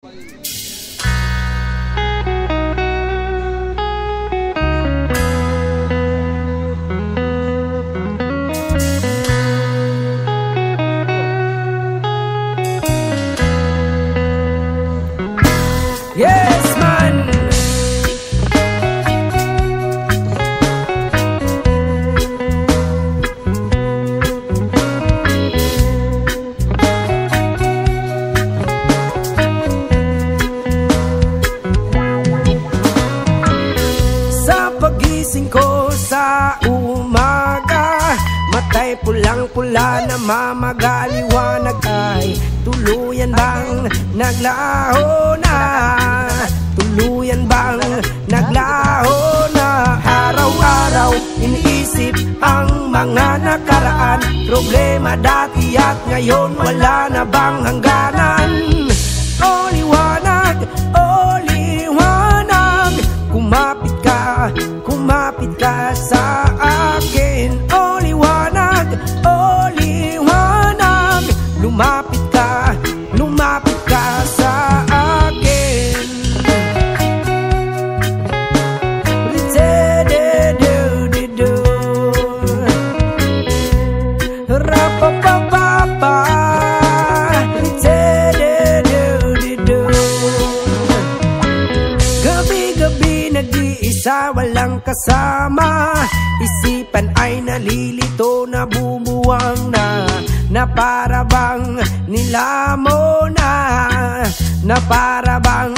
Yes, man. Sa pagising ko sa umaga, matay pulang-pula na mamagaliwanag ay tuluyan bang naglaho na? Tuluyan bang naglaho na? Araw-araw iniisip ang mga nakaraan, problema dati at ngayon wala na bang hangganan? O liwanag, o liwanag, kumapit ka sa akin. O liwanag, lumapit ka sa akin. Ri-de-de-do-de-do, ra-pa-pa-pa-pa, ri-de-de-do-de-do. Gabi-gabi nag-iisa, walang kasama, isipan ay nalilito, nabubuwang na para bang nilamo na para bang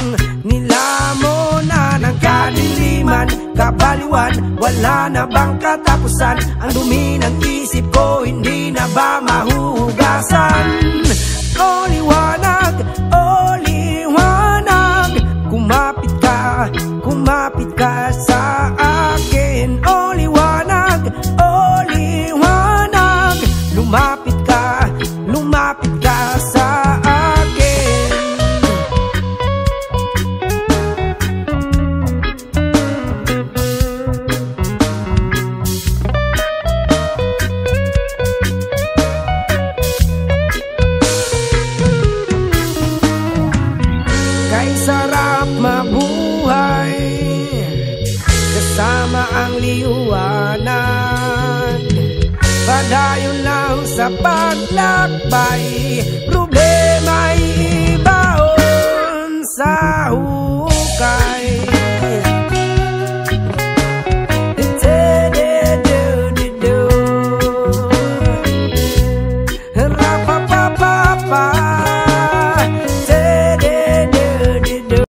nilamo na ng kadiliman, kabaliwan, wala na bang katapusan? Ang dumi ng isip ko, hindi na ba mahuhugasan? O liwanag, kumapit ka sa akin. O liwanag, lumapit ka sa akin. Kay sarap mabuhay kasama ang liwanag, padayon lang sa paglakbay, problema'y